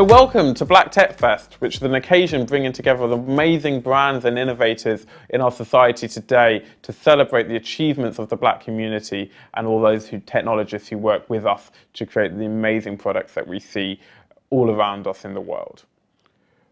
So welcome to Black Tech Fest, which is an occasion bringing together the amazing brands and innovators in our society today to celebrate the achievements of the Black community and all those technologists who work with us to create the amazing products that we see all around us in the world.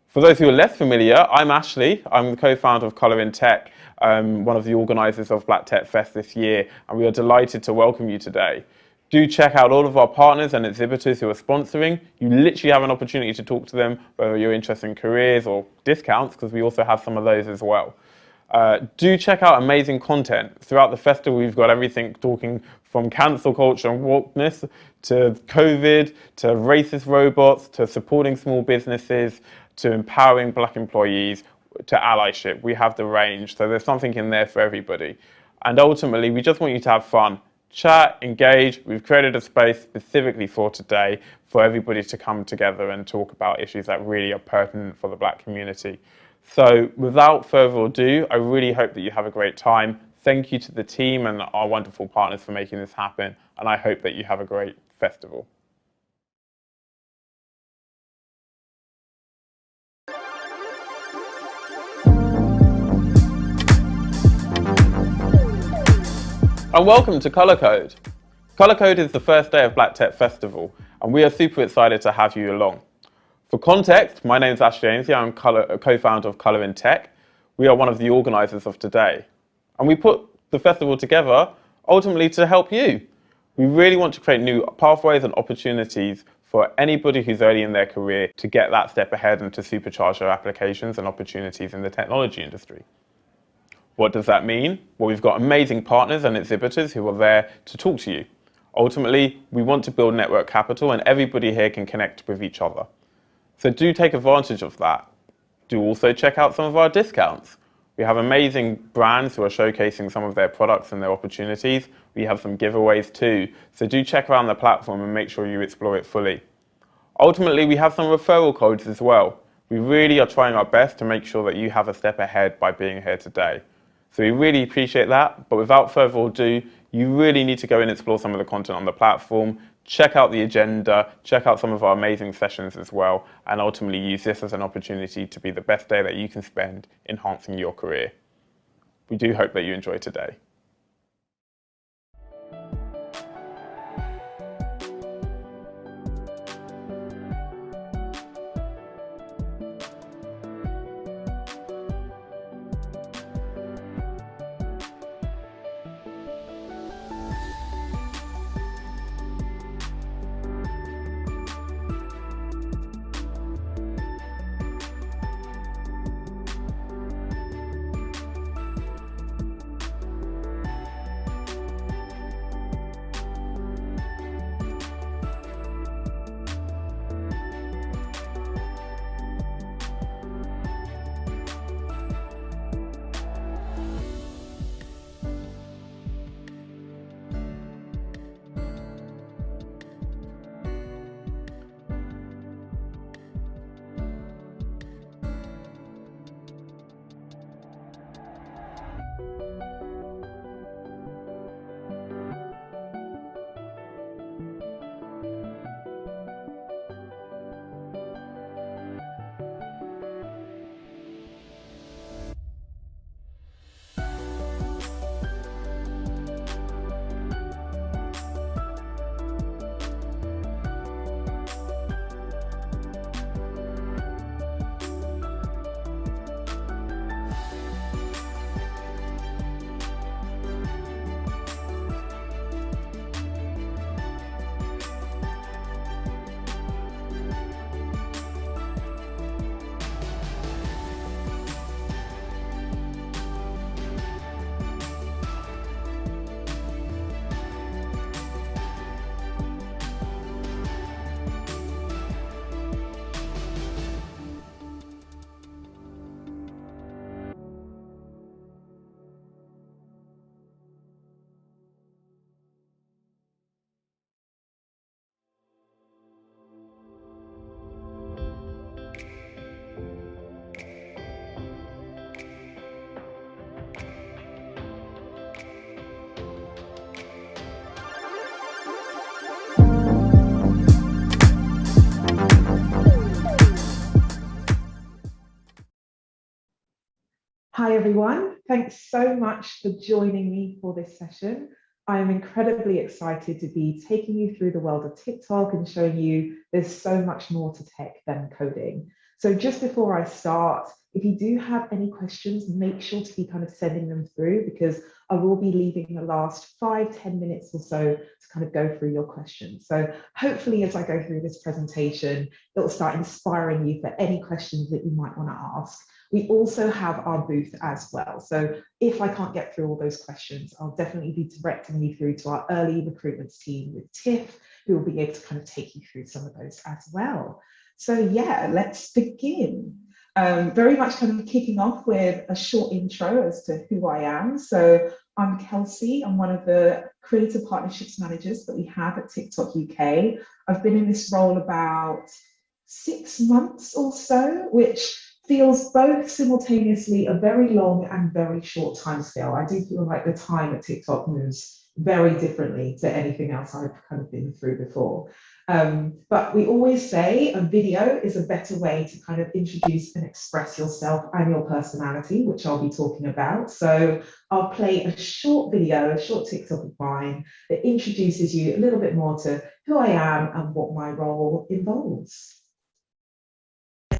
For those who are less familiar, I'm Ashley. I'm the co-founder of Colorintech, one of the organisers of Black Tech Fest this year, and we are delighted to welcome you today. Do check out all of our partners and exhibitors who are sponsoring. You literally have an opportunity to talk to them, whether you're interested in careers or discounts, because we also have some of those as well. Do check out amazing content. Throughout the festival, we've got everything talking from cancel culture and wokeness, to COVID, to racist robots, to supporting small businesses, to empowering Black employees, to allyship. We have the range, so there's something in there for everybody. And ultimately, we just want you to have fun. Chat, engage. We've created a space specifically for today for everybody to come together and talk about issues that really are pertinent for the Black community. So without further ado, I really hope that you have a great time. Thank you to the team and our wonderful partners for making this happen, and I hope that you have a great festival. And welcome to Colour Code. Colour Code is the first day of Black Tech Festival, and we are super excited to have you along. For context, my name is Ashley Ainsley. I'm a co-founder of Colorintech. We are one of the organisers of today. And we put the festival together ultimately to help you. We really want to create new pathways and opportunities for anybody who's early in their career to get that step ahead and to supercharge their applications and opportunities in the technology industry. What does that mean? Well, we've got amazing partners and exhibitors who are there to talk to you. Ultimately, we want to build network capital, and everybody here can connect with each other. So do take advantage of that. Do also check out some of our discounts. We have amazing brands who are showcasing some of their products and their opportunities. We have some giveaways too. So do check around the platform and make sure you explore it fully. Ultimately, we have some referral codes as well. We really are trying our best to make sure that you have a step ahead by being here today. So we really appreciate that, but without further ado, you really need to go and explore some of the content on the platform, check out the agenda, check out some of our amazing sessions as well, and ultimately use this as an opportunity to be the best day that you can spend enhancing your career. We do hope that you enjoy today. Hi everyone, thanks so much for joining me for this session. I am incredibly excited to be taking you through the world of TikTok and showing you there's so much more to tech than coding. So just before I start, if you do have any questions, make sure to be kind of sending them through because I will be leaving the last 5-10 minutes or so to kind of go through your questions. So hopefully as I go through this presentation, it'll start inspiring you for any questions that you might want to ask. We also have our booth as well. So if I can't get through all those questions, I'll definitely be directing you through to our early recruitments team with Tiff, who will be able to kind of take you through some of those as well. So yeah, let's begin. Very much kind of kicking off with a short intro as to who I am. So I'm Kelsey. I'm one of the creative partnerships managers that we have at TikTok UK. I've been in this role about 6 months or so, which feels both simultaneously a very long and very short timescale. I do feel like the time at TikTok moves very differently to anything else I've kind of been through before. But we always say a video is a better way to kind of introduce and express yourself and your personality, which I'll be talking about. So I'll play a short video, a short TikTok of mine that introduces you a little bit more to who I am and what my role involves.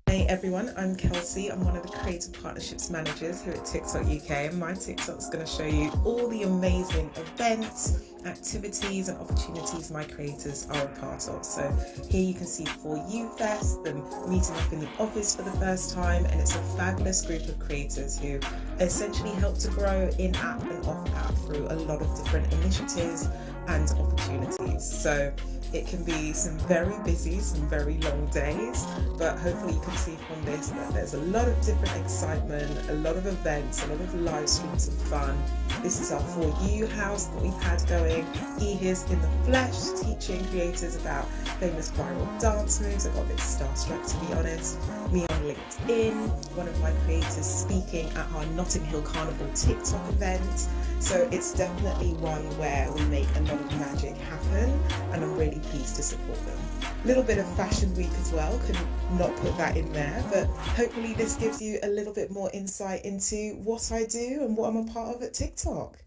Hey everyone, I'm Kelsey. I'm one of the creative partnerships managers here at TikTok UK, and my TikTok is going to show you all the amazing events, activities and opportunities my creators are a part of. So here you can see For You Fest, them meeting up in the office for the first time, and it's a fabulous group of creators who essentially help to grow in-app and off-app through a lot of different initiatives and opportunities. So it can be some very busy, some very long days, but hopefully you can see from this that there's a lot of different excitement, a lot of events, a lot of live streams of fun. This is our For You house that we've had going. Here's in the flesh teaching creators about famous viral dance moves. I got a bit starstruck, to be honest. Me on LinkedIn, one of my creators speaking at our Notting Hill Carnival TikTok event. So it's definitely one where we make a lot of magic happen, and I'm really pleased to support them. A little bit of fashion week as well, could not put that in there, but hopefully this gives you a little bit more insight into what I do and what I'm a part of at TikTok.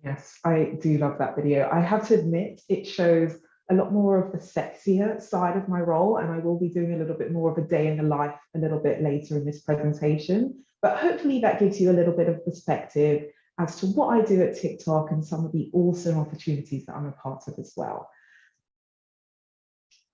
Yes, I do love that video. I have to admit, it shows a lot more of the sexier side of my role, and I will be doing a little bit more of a day in the life a little bit later in this presentation. But hopefully that gives you a little bit of perspective as to what I do at TikTok and some of the awesome opportunities that I'm a part of as well.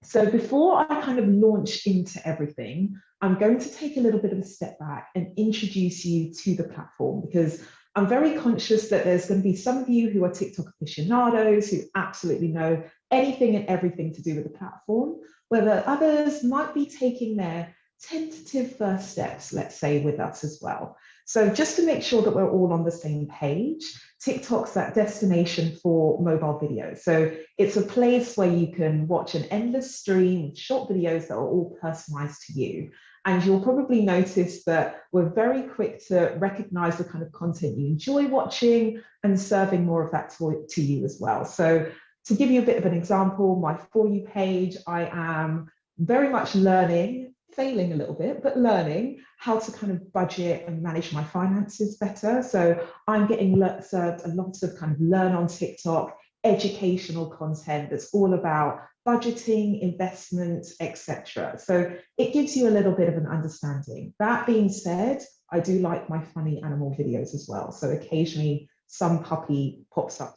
So before I kind of launch into everything, I'm going to take a little bit of a step back and introduce you to the platform, because I'm very conscious that there's going to be some of you who are TikTok aficionados who absolutely know anything and everything to do with the platform, whether others might be taking their tentative first steps, let's say, with us as well. So just to make sure that we're all on the same page, TikTok's that destination for mobile video. So it's a place where you can watch an endless stream of short videos that are all personalized to you. And you'll probably notice that we're very quick to recognize the kind of content you enjoy watching and serving more of that to you as well. So to give you a bit of an example, my For You page, I am very much learning, failing a little bit, but learning how to kind of budget and manage my finances better. So I'm getting served a lot of kind of learn on TikTok, educational content that's all about budgeting, investment, etc. So it gives you a little bit of an understanding. That being said, I do like my funny animal videos as well. So occasionally some puppy pops up.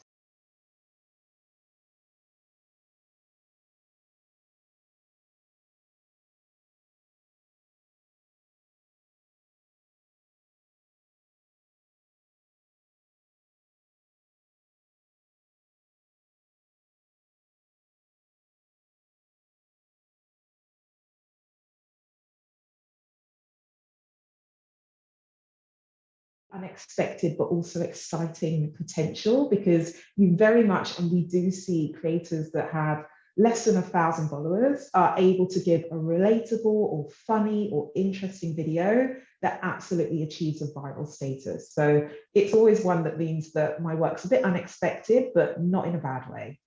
Unexpected but also exciting potential, because you very much, and we do see creators that have less than 1,000 followers are able to give a relatable or funny or interesting video that absolutely achieves a viral status. So it's always one that means that my work's a bit unexpected, but not in a bad way.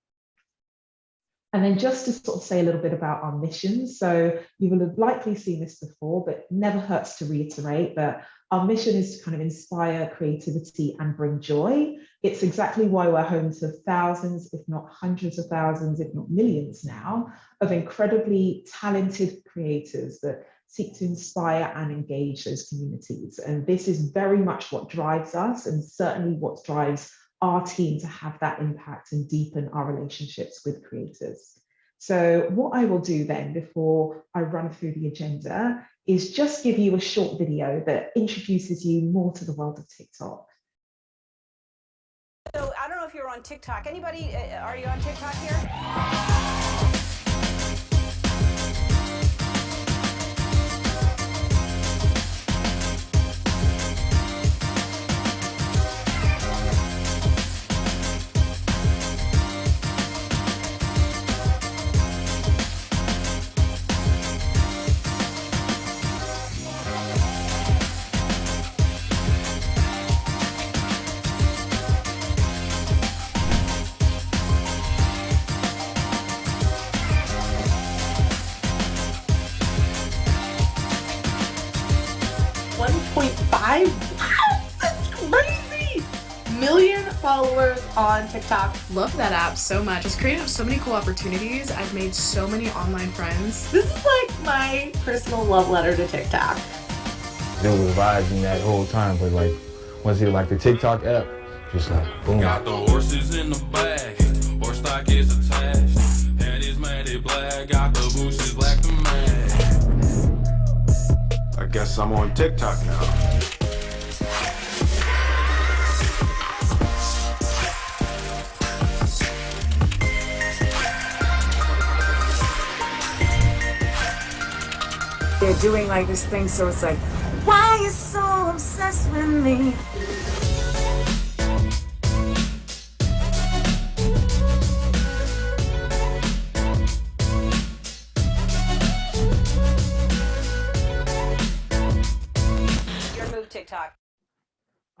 And then just to sort of say a little bit about our mission. So you will have likely seen this before, but never hurts to reiterate that our mission is to kind of inspire creativity and bring joy. It's exactly why we're home to thousands, if not hundreds of thousands, if not millions now, of incredibly talented creators that seek to inspire and engage those communities. And this is very much what drives us, and certainly what drives our team to have that impact and deepen our relationships with creators. So what I will do then before I run through the agenda is just give you a short video that introduces you more to the world of TikTok. So I don't know if you're on TikTok. Anybody, are you on TikTok here? Million followers on TikTok. Love that app so much. It's created so many cool opportunities. I've made so many online friends. This is like my personal love letter to TikTok. There was vibes in that whole time, but like once you like the TikTok app, just like boom. Got the horses in the bag, horse stock is attached. Head is matted black, got the bushes black to match. I guess I'm on TikTok now. They're doing like this thing, so it's like, why you so obsessed with me? Your move, TikTok.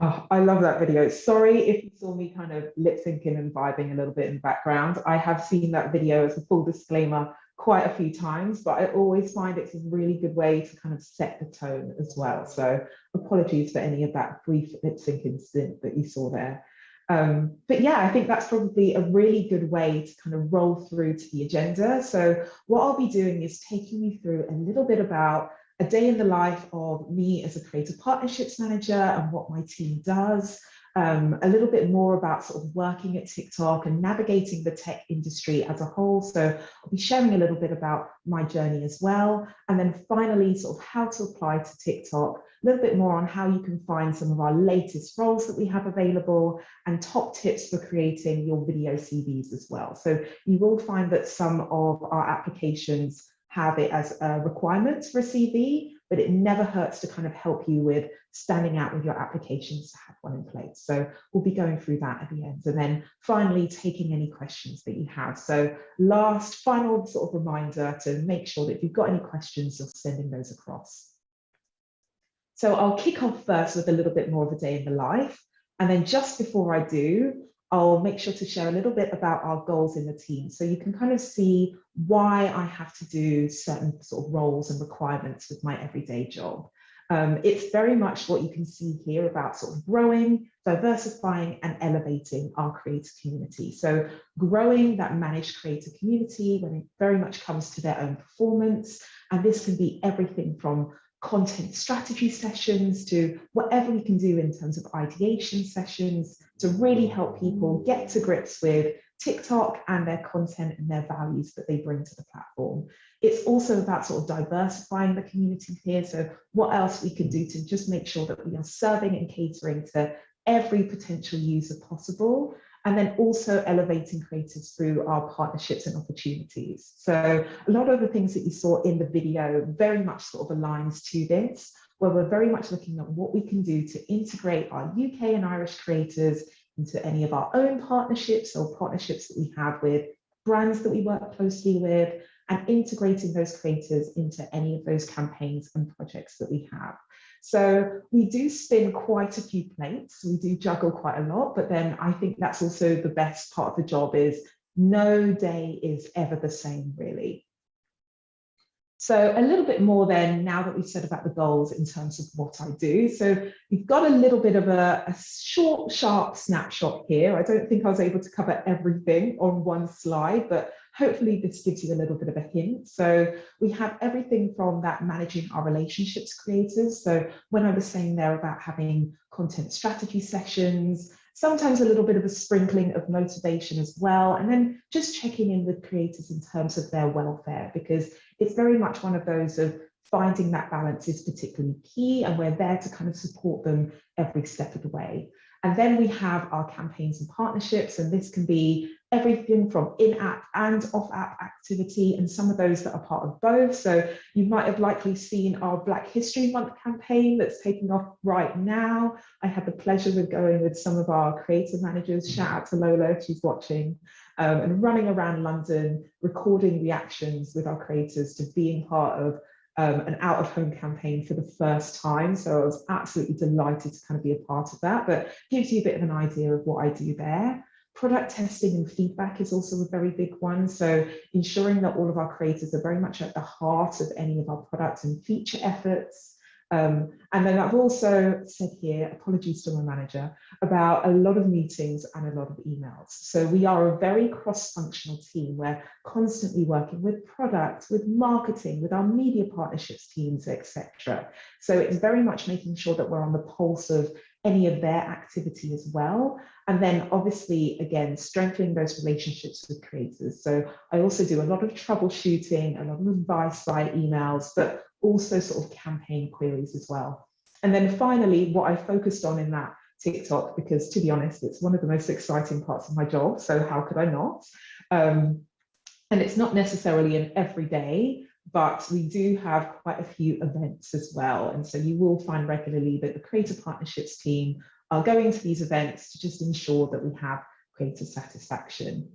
Oh, I love that video. Sorry if you saw me kind of lip syncing and vibing a little bit in the background. I have seen that video, as a full disclaimer, quite a few times, but I always find it's a really good way to kind of set the tone as well. So apologies for any of that brief lip sync incident that you saw there. But yeah, I think that's probably a really good way to kind of roll through to the agenda. So what I'll be doing is taking you through a little bit about a day in the life of me as a creative partnerships manager and what my team does. A little bit more about sort of working at TikTok and navigating the tech industry as a whole. So I'll be sharing a little bit about my journey as well. And then finally, sort of how to apply to TikTok, a little bit more on how you can find some of our latest roles that we have available and top tips for creating your video CVs as well. So you will find that some of our applications have it as a requirement for a CV, but it never hurts to kind of help you with standing out with your applications to have one in place. So we'll be going through that at the end. And then finally, taking any questions that you have. So final sort of reminder to make sure that if you've got any questions, you're sending those across. So I'll kick off first with a little bit more of a day in the life. And then just before I do, I'll make sure to share a little bit about our goals in the team. So you can kind of see why I have to do certain sort of roles and requirements with my everyday job. It's very much what you can see here about sort of growing, diversifying and elevating our creator community. So growing that managed creator community when it very much comes to their own performance. And this can be everything from content strategy sessions to whatever we can do in terms of ideation sessions to really help people get to grips with TikTok and their content and their values that they bring to the platform. It's also about sort of diversifying the community here. So what else we can do to just make sure that we are serving and catering to every potential user possible, and then also elevating creators through our partnerships and opportunities. So a lot of the things that you saw in the video very much sort of aligns to this, where we're very much looking at what we can do to integrate our UK and Irish creators into any of our own partnerships or partnerships that we have with brands that we work closely with, and integrating those creators into any of those campaigns and projects that we have. So we do spin quite a few plates, we do juggle quite a lot, but then I think that's also the best part of the job, is no day is ever the same, really. So a little bit more then, now that we've said about the goals in terms of what I do. So we've got a little bit of a short, sharp snapshot here. I don't think I was able to cover everything on one slide, but hopefully this gives you a little bit of a hint. So we have everything from that managing our relationships creators. So when I was saying there about having content strategy sessions, sometimes a little bit of a sprinkling of motivation as well, and then just checking in with creators in terms of their welfare, because it's very much one of those of finding that balance is particularly key, and we're there to kind of support them every step of the way. And then we have our campaigns and partnerships, and this can be everything from in-app and off-app activity, and some of those that are part of both. So you might have likely seen our Black History Month campaign that's taking off right now. I had the pleasure of going with some of our creative managers, shout out to Lola if she's watching, and running around London, recording reactions with our creators to being part of an out-of-home campaign for the first time. So I was absolutely delighted to kind of be a part of that, but gives you a bit of an idea of what I do there. Product testing and feedback is also a very big one. So ensuring that all of our creators are very much at the heart of any of our products and feature efforts. And then I've also said here, apologies to my manager, about a lot of meetings and a lot of emails. So we are a very cross-functional team. We're constantly working with product, with marketing, with our media partnerships teams, etc. So it's very much making sure that we're on the pulse of any of their activity as well. And then obviously, again, strengthening those relationships with creators. So I also do a lot of troubleshooting, a lot of advice by emails, but also sort of campaign queries as well. And then finally, what I focused on in that TikTok, because to be honest, it's one of the most exciting parts of my job, so how could I not? And it's not necessarily an everyday, but we do have quite a few events as well. And so you will find regularly that the creator partnerships team are going to these events to just ensure that we have creator satisfaction.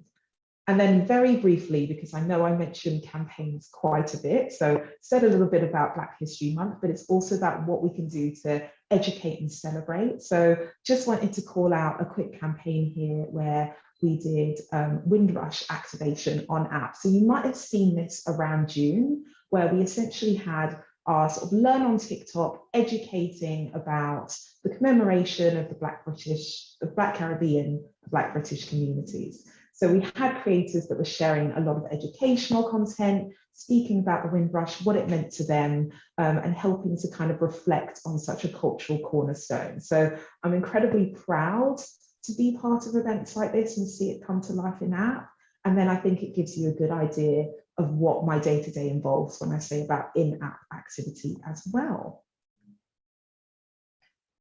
And then very briefly, because I know I mentioned campaigns quite a bit, so said a little bit about Black History Month, but it's also about what we can do to educate and celebrate. So just wanted to call out a quick campaign here where we did Windrush activation on app. So you might have seen this around June, where we essentially had our sort of Learn on TikTok educating about the commemoration of the Black Caribbean, Black British communities. So we had creators that were sharing a lot of educational content, speaking about the Windrush, what it meant to them, and helping to kind of reflect on such a cultural cornerstone. So I'm incredibly proud to be part of events like this and see it come to life in app. And then I think it gives you a good idea of what my day-to-day involves when I say about in-app activity as well.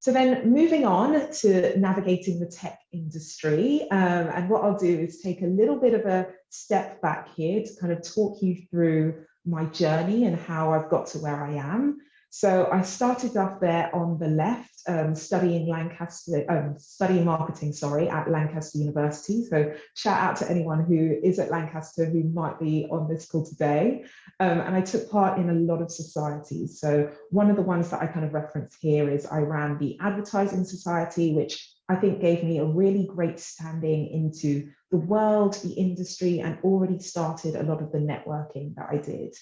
So then moving on to navigating the tech industry, and what I'll do is take a little bit of a step back here to kind of talk you through my journey and how I've got to where I am. So I started off there on the left, studying marketing, at Lancaster University. So shout out to anyone who is at Lancaster who might be on this call today. And I took part in a lot of societies. So one of the ones that I kind of reference here is I ran the Advertising Society, which I think gave me a really great standing into the world, the industry, and already started a lot of the networking that I did.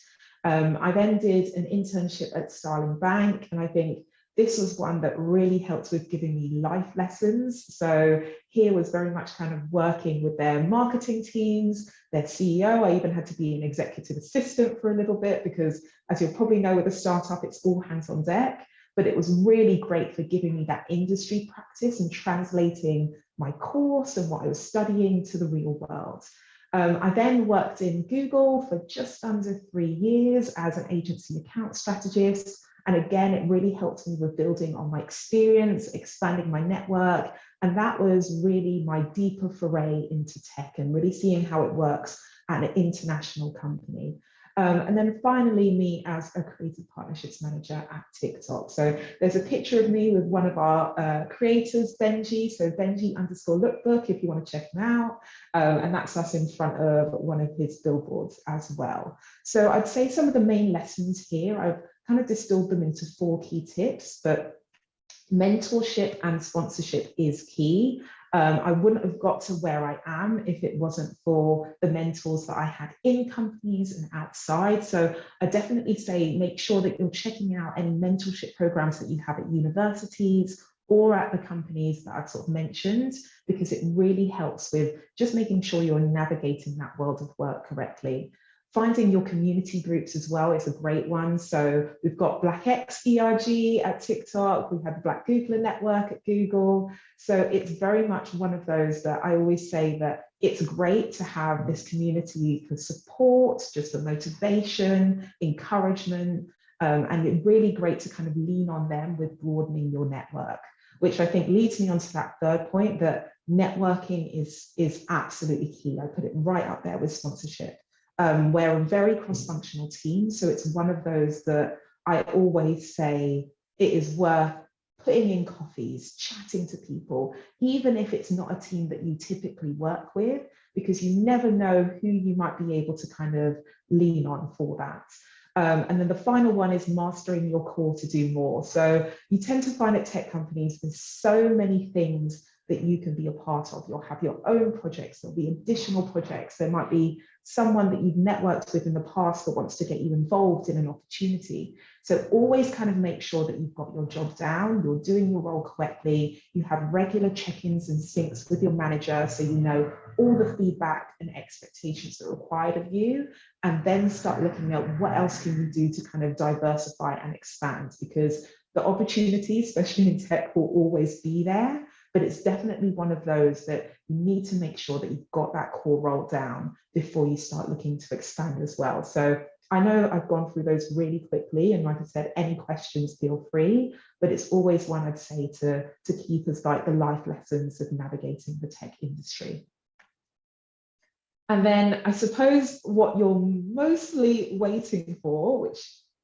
I then did an internship at Starling Bank, and I think this was one that really helped with giving me life lessons. So here was very much kind of working with their marketing teams, their CEO. I even had to be an executive assistant for a little bit because, as you'll probably know with a startup, it's all hands on deck. But it was really great for giving me that industry practice and translating my course and what I was studying to the real world. I then worked in Google for just under 3 years as an agency account strategist. And again, it really helped me with building on my experience, expanding my network. And that was really my deeper foray into tech and really seeing how it works at an international company. And then finally, me as a creative partnerships manager at TikTok. So there's a picture of me with one of our creators, Benji. So Benji_lookbook, if you want to check him out. And that's us in front of one of his billboards as well. So I'd say some of the main lessons here, I've kind of distilled them into 4 key tips, but mentorship and sponsorship is key. I wouldn't have got to where I am if it wasn't for the mentors that I had in companies and outside. So I definitely say make sure that you're checking out any mentorship programs that you have at universities or at the companies that I've sort of mentioned, because it really helps with just making sure you're navigating that world of work correctly. Finding your community groups as well is a great one. So we've got Black X ERG at TikTok, we have the Black Googler Network at Google. So it's very much one of those that I always say that it's great to have this community for support, just for motivation, encouragement, and it's really great to kind of lean on them with broadening your network, which I think leads me on to that third point, that networking is absolutely key. I put it right up there with sponsorship. We're a very cross-functional team, so it's one of those that I always say it is worth putting in coffees, chatting to people, even if it's not a team that you typically work with, because you never know who you might be able to kind of lean on for that. And then the final one is mastering your core to do more. So you tend to find at tech companies there's so many things that you can be a part of. You'll have your own projects, there'll be additional projects, there might be someone that you've networked with in the past that wants to get you involved in an opportunity. So always kind of make sure that you've got your job down, you're doing your role correctly, you have regular check-ins and syncs with your manager so you know all the feedback and expectations that are required of you, and then start looking at what else can you do to kind of diversify and expand, because the opportunities, especially in tech, will always be there. But it's definitely one of those that you need to make sure that you've got that core role down before you start looking to expand as well. So I know I've gone through those really quickly, and like I said, any questions, feel free, but it's always one I'd say to keep as like the life lessons of navigating the tech industry. And then I suppose what you're mostly waiting for, which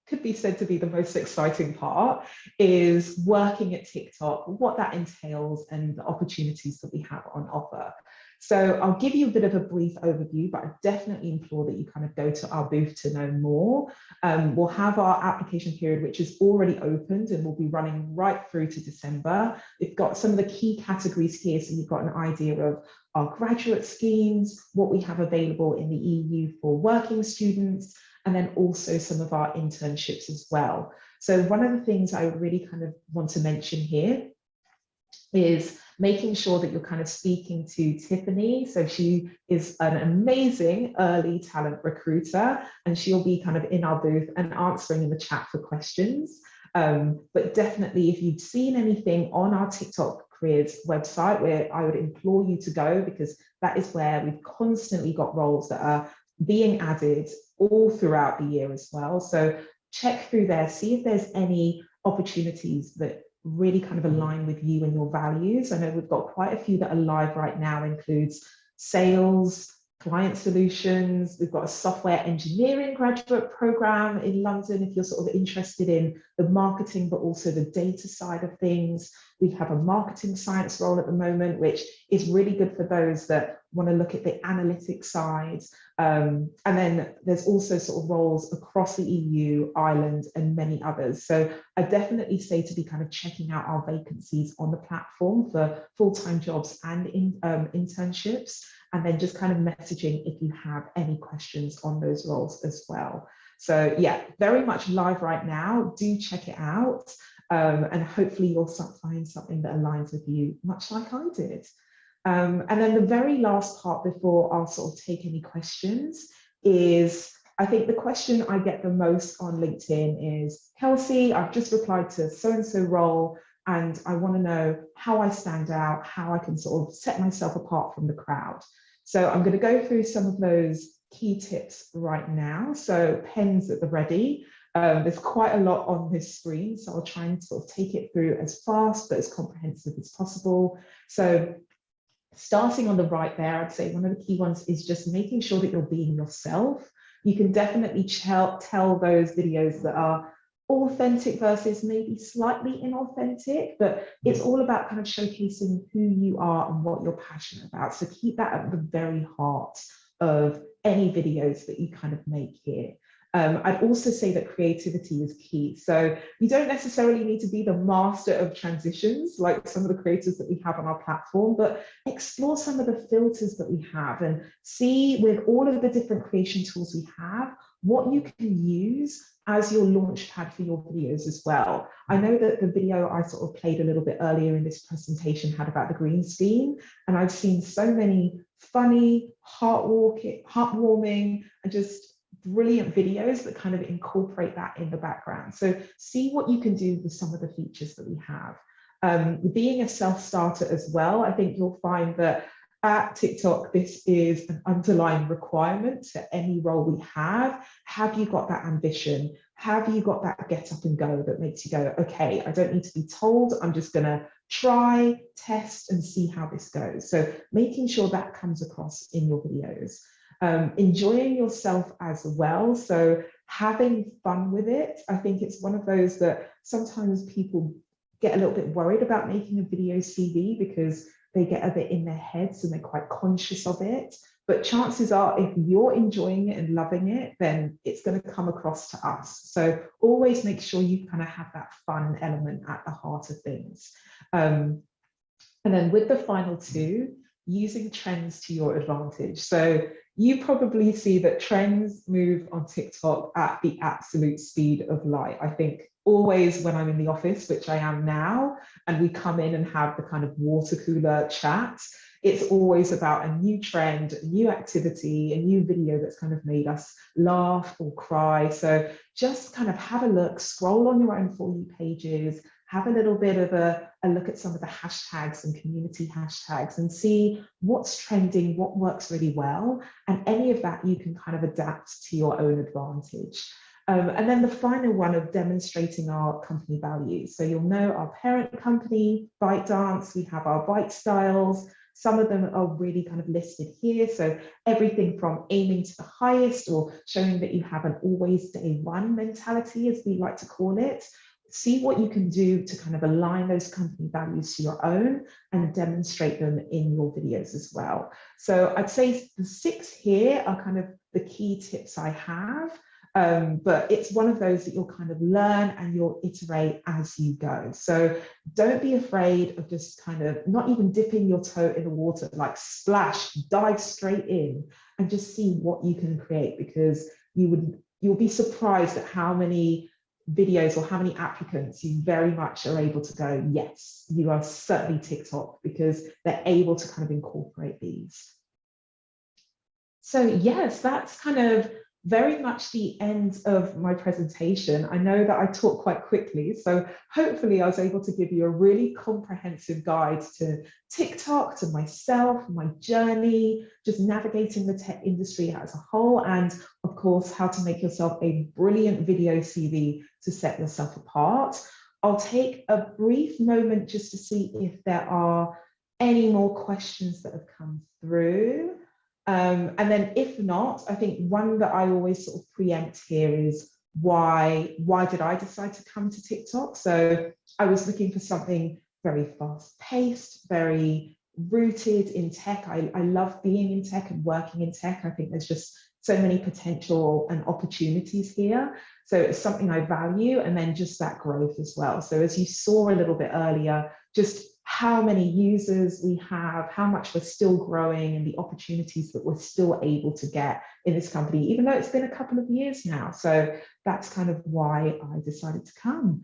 could be said to be the most exciting part, is working at TikTok, what that entails and the opportunities that we have on offer. So I'll give you a bit of a brief overview, but I definitely implore that you kind of go to our booth to know more. We'll have our application period, which is already opened and will be running right through to December. We've got some of the key categories here, so you've got an idea of our graduate schemes, what we have available in the EU for working students, and then also some of our internships as well. So one of the things I really kind of want to mention here is making sure that you're kind of speaking to Tiffany. So she is an amazing early talent recruiter, and she'll be kind of in our booth and answering in the chat for questions. But definitely, if you've seen anything on our TikTok careers website, where I would implore you to go, because that is where we've constantly got roles that are being added all throughout the year as well. So check through there, see if there's any opportunities that really kind of align with you and your values. I know we've got quite a few that are live right now, includes sales, client solutions. We've got a software engineering graduate program in London if you're sort of interested in the marketing, but also the data side of things. We have a marketing science role at the moment, which is really good for those that want to look at the analytics side. And then there's also sort of roles across the EU, Ireland, and many others. So I definitely say to be kind of checking out our vacancies on the platform for full-time jobs and internships, and then just kind of messaging if you have any questions on those roles as well. So yeah, very much live right now. Do check it out. And hopefully you'll find something that aligns with you, much like I did. And then the very last part before I'll sort of take any questions is, I think the question I get the most on LinkedIn is, Kelsey, I've just replied to so-and-so role, and I want to know how I stand out, how I can sort of set myself apart from the crowd. So I'm going to go through some of those key tips right now. So pens at the ready. There's quite a lot on this screen, so I'll try and sort of take it through as fast but as comprehensive as possible. So starting on the right there, I'd say one of the key ones is just making sure that you're being yourself. You can definitely tell those videos that are authentic versus maybe slightly inauthentic, but it's all about kind of showcasing who you are and what you're passionate about. So keep that at the very heart of any videos that you kind of make here. I'd also say that creativity is key. So you don't necessarily need to be the master of transitions like some of the creators that we have on our platform, but explore some of the filters that we have and see with all of the different creation tools we have, what you can use as your launch pad for your videos as well. I know that the video I sort of played a little bit earlier in this presentation had about the green screen, and I've seen so many funny, heartwarming, and just brilliant videos that kind of incorporate that in the background. So see what you can do with some of the features that we have. Being a self-starter as well, I think you'll find that at TikTok, this is an underlying requirement to any role we have. Have you got that ambition? Have you got that get up and go that makes you go, okay, I don't need to be told, I'm just gonna try, test, and see how this goes. So making sure that comes across in your videos. Enjoying yourself as well. So having fun with it. I think it's one of those that sometimes people get a little bit worried about making a video CV because they get a bit in their heads and they're quite conscious of it. But chances are, if you're enjoying it and loving it, then it's going to come across to us. So always make sure you kind of have that fun element at the heart of things. And then with the final two, using trends to your advantage. So you probably see that trends move on TikTok at the absolute speed of light. I think always when I'm in the office, which I am now, and we come in and have the kind of water cooler chat, it's always about a new trend, a new activity, a new video that's kind of made us laugh or cry. So just kind of have a look, scroll on your own For You pages, have a little bit of a look at some of the hashtags and community hashtags and see what's trending, what works really well, and any of that you can kind of adapt to your own advantage. And then the final one of demonstrating our company values. So you'll know our parent company, ByteDance, we have our Byte styles. Some of them are really kind of listed here. So everything from aiming to the highest or showing that you have an always day one mentality, as we like to call it. See what you can do to kind of align those company values to your own and demonstrate them in your videos as well. So I'd say the 6 here are kind of the key tips I have. But it's one of those that you'll kind of learn and you'll iterate as you go. So don't be afraid of just kind of not even dipping your toe in the water, like splash, dive straight in and just see what you can create, because you'll be surprised at how many videos or how many applicants you very much are able to go, yes, you are certainly TikTok, because they're able to kind of incorporate these. So yes, that's kind of very much the end of my presentation. I know that I talk quite quickly, so hopefully I was able to give you a really comprehensive guide to TikTok, to myself, my journey, just navigating the tech industry as a whole, and of course, how to make yourself a brilliant video CV to set yourself apart. I'll take a brief moment just to see if there are any more questions that have come through. And then if not, I think one that I always sort of preempt here is why did I decide to come to TikTok? So I was looking for something very fast paced, very rooted in tech. I love being in tech and working in tech. I think there's just so many potential and opportunities here. So it's something I value, and then just that growth as well. So as you saw a little bit earlier, just how many users we have, how much we're still growing, and the opportunities that we're still able to get in this company, even though it's been a couple of years now. So that's kind of why I decided to come.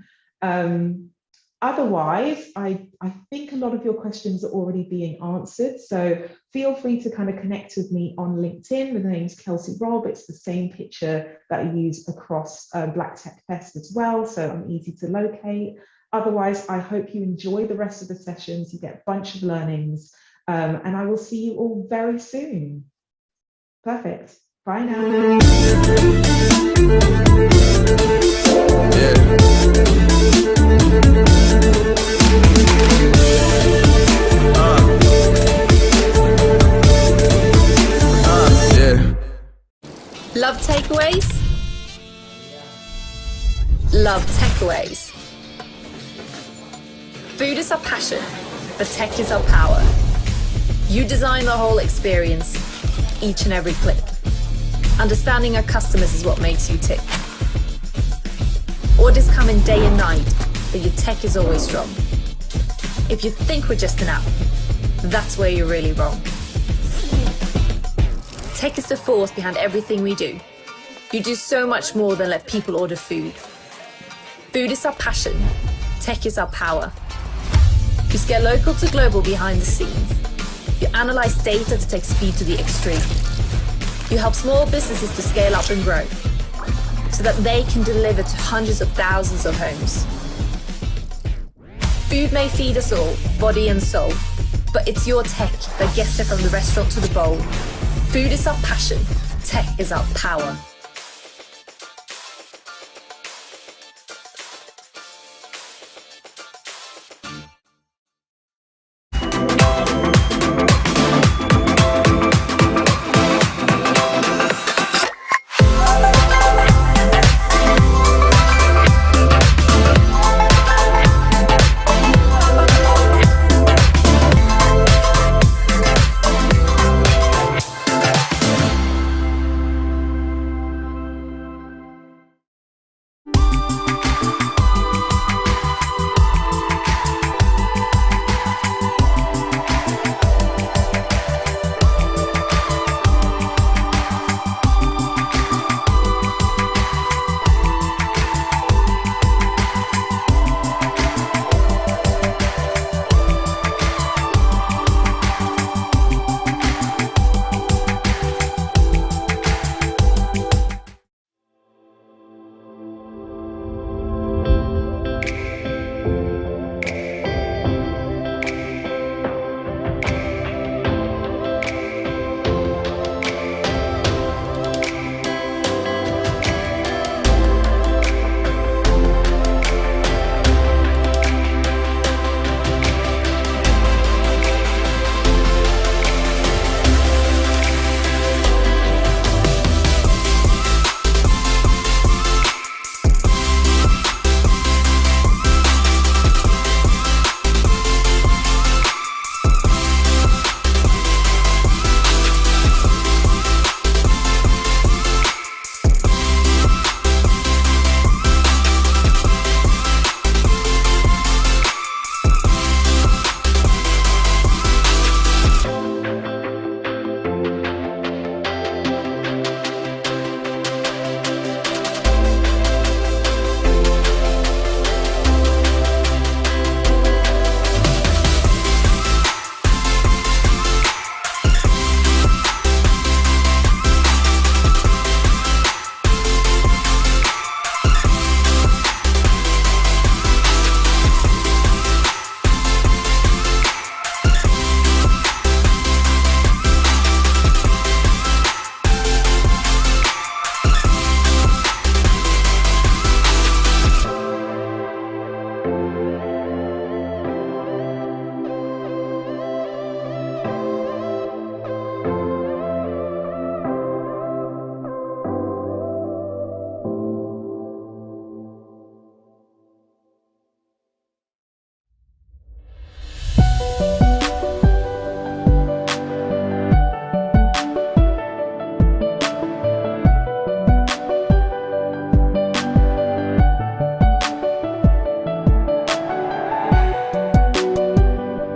Otherwise, I think a lot of your questions are already being answered. So feel free to kind of connect with me on LinkedIn. The name's Kelsey Robb. It's the same picture that I use across Black Tech Fest as well. So I'm easy to locate. Otherwise, I hope you enjoy the rest of the sessions. You get a bunch of learnings, and I will see you all very soon. Perfect. Bye now. Love takeaways? Love takeaways. Food is our passion, but tech is our power. You design the whole experience, each and every click. Understanding our customers is what makes you tick. Orders come in day and night, but your tech is always strong. If you think we're just an app, that's where you're really wrong. Tech is the force behind everything we do. You do so much more than let people order food. Food is our passion. Tech is our power. You scale local to global behind the scenes. You analyze data to take speed to the extreme. You help small businesses to scale up and grow so that they can deliver to hundreds of thousands of homes. Food may feed us all, body and soul, but it's your tech that gets it from the restaurant to the bowl. Food is our passion. Tech is our power.